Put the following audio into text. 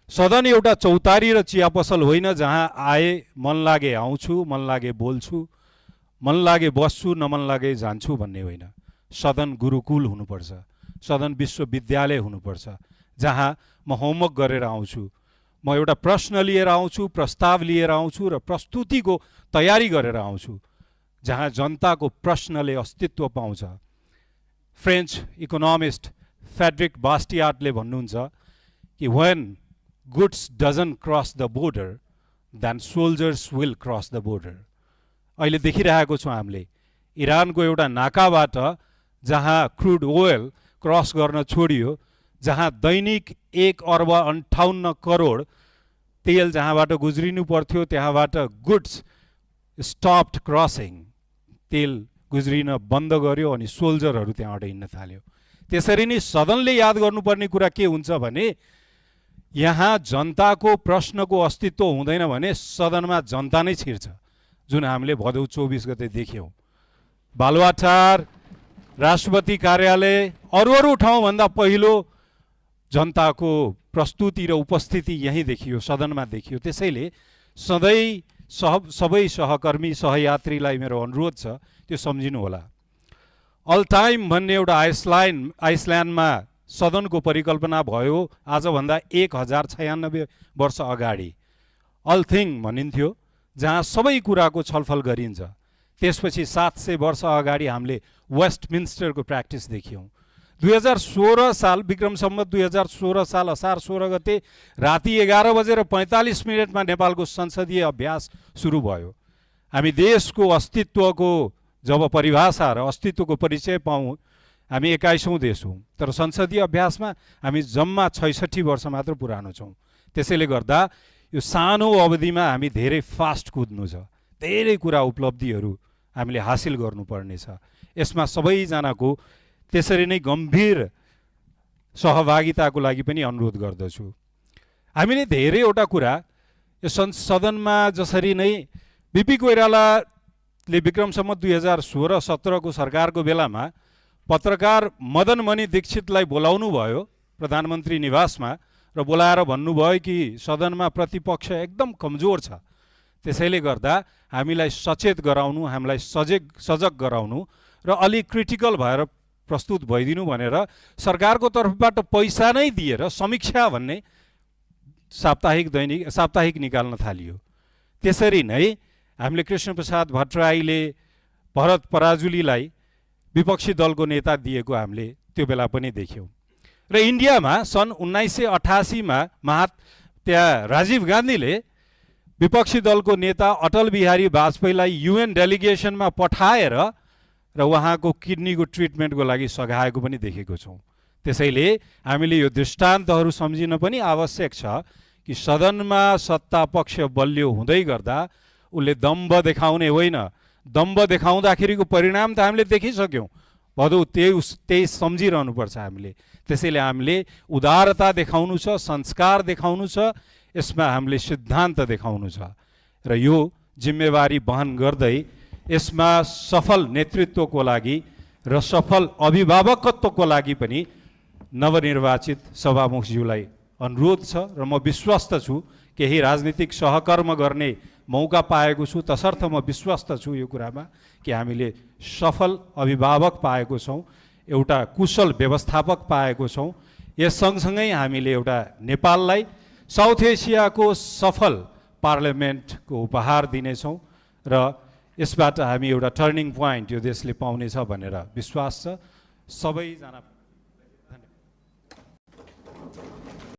सदन एउटा चौतारी र चिया पसल होइन जहाँ आए मन लागे आउँछु, मन लागे बोल्छु, मन लागे बस्छु, नमन लागे जान्छु भन्ने होइन। सदन गुरुकुल हुनुपर्छ, सदन विश्वविद्यालय हुनुपर्छ, जहाँ म होमवर्क गरेर आउँछु, म एउटा प्रश्न लिएर आउँछु, प्रस्ताव लिएर आउँछु र प्रस्तुतिको तयारी गरेर आउँछु, जहाँ जनताको प्रश्नले अस्तित्व पाउँछ। फ्रेन्च इकोनोमिस्ट फ्रेडरिक बास्टियाटले भन्नुहुन्छ कि when goods doesn't cross the border, then soldiers will cross the border. अहिले देखिरहेको छौँ हामीले इरानको एउटा नाकाबाट जहाँ क्रुड ओयल क्रस गर्न छोडियो, जहाँ दैनिक 1,58 करोड तेल जहाँबाट गुज्रिनु पर्थ्यो त्यहाँबाट गुड्स स्टप्ड क्रसिङ, तेल गुज्रिन बन्द गर्यो अनि सोल्जरहरू त्यहाँबाट हिँड्न थाल्यो। त्यसरी नै सदनले याद गर्नुपर्ने कुरा के हुन्छ भने यहाँ जनताको प्रश्नको अस्तित्व हुँदैन भने सदनमा जनता नै छिर्छ, जुन हामीले भदौ 24 गते देख्यौँ। बालुवाटार, राष्ट्रपति कार्यालय, अरू ठाउँभन्दा पहिलो जनताको प्रस्तुति र उपस्थिति यहीँ देखियो, सदनमा देखियो। त्यसैले सधैँ सबै सहकर्मी सहयात्रीलाई मेरो अनुरोध छ त्यो सम्झिनु होला। अल टाइम भन्ने एउटा आइसल्यान्डमा सदनको परिकल्पना भयो आजभन्दा 1096 वर्ष अगाडि। अल थिङ भनिन्थ्यो, जहाँ सबै कुराको छलफल गरिन्छ। त्यसपछि 700 वर्ष अगाडि हामीले वेस्टमिन्स्टरको प्र्याक्टिस देख्यौँ। 2016 साल विक्रम सम्वत 2016 साल असार 16 गते राति 11:45 नेपालको संसदीय अभ्यास सुरु भयो। हामी देशको अस्तित्वको जब परिभाषा र अस्तित्वको परिचय पाऊँ, हामी 21औं देश हौँ, तर संसदीय अभ्यासमा हामी जम्मा 66 वर्ष मात्र पुरानो छौँ। त्यसैले गर्दा यो सानो अवधिमा हामी धेरै फास्ट कुद्नु छ, धेरै कुरा उपलब्धिहरू हामीले हासिल गर्नुपर्नेछ। यसमा सबैजनाको त्यसरी नै गम्भीर सहभागिताको लागि पनि अनुरोध गर्दछु। हामीले धेरैवटा कुरा यो सदनमा जसरी नै बिपी कोइरालाले विक्रम सम्वत 2016-17 को सरकारको बेलामा पत्रकार मदन मणि दीक्षितलाई बोलाउनु भयो प्रधानमन्त्री निवासमा र बोलाएर भन्नुभयो कि सदनमा प्रतिपक्ष एकदम कमजोर छ, त्यसैले गर्दा हामीलाई सचेत गराउनु, हामीलाई सजग गराउनु र अलि क्रिटिकल भएर प्रस्तुत भइदिनु भनेर सरकारको तर्फबाट पैसा नै दिएर समीक्षा भन्ने साप्ताहिक निकाल्न थालियो। त्यसरी नै हामीले कृष्णप्रसाद भट्टराईले भरत पराजुलीलाई विपक्षी दलको नेता दिएको हामीले त्यो बेला पनि देख्यौँ। र इन्डियामा सन् 1988 मा त्यहाँ राजीव गान्धीले विपक्षी दलको नेता अटल बिहारी वाजपेयीलाई युएन डेलिगेसनमा पठाएर र उहाँको किडनीको ट्रिटमेन्टको लागि सघाएको पनि देखेको छौँ। त्यसैले हामीले यो दृष्टान्तहरू सम्झिन पनि आवश्यक छ कि सदनमा सत्ता पक्ष बलियो हुँदै गर्दा उसले दम्ब देखाउने होइन, दम्ब देखाउँदाखेरिको परिणाम त हामीले देखिसक्यौँ, भदौ त्यही सम्झिरहनुपर्छ हामीले। त्यसैले हामीले उदारता देखाउनु छ, संस्कार देखाउनु छ, यसमा हामीले सिद्धान्त देखाउनु छ र यो जिम्मेवारी वहन गर्दै यसमा सफल नेतृत्वको लागि र सफल अभिभावकत्वको लागि पनि नवनिर्वाचित सभामुखज्यूलाई अनुरोध छ र म विश्वस्त छु केही राजनीतिक सहकर्म गर्ने मौका पाएको छु, तसर्थ म विश्वस्त छु यो कुरामा कि हामीले सफल अभिभावक पाएको छौँ, एउटा कुशल व्यवस्थापक पाएको छौँ। यस सँगसँगै हामीले एउटा नेपाललाई साउथ एसियाको सफल पार्लियामेन्टको उपहार दिनेछौँ र यसबाट हामी एउटा टर्निङ पोइन्ट यो देशले पाउनेछ भनेर विश्वास छ। सबैजना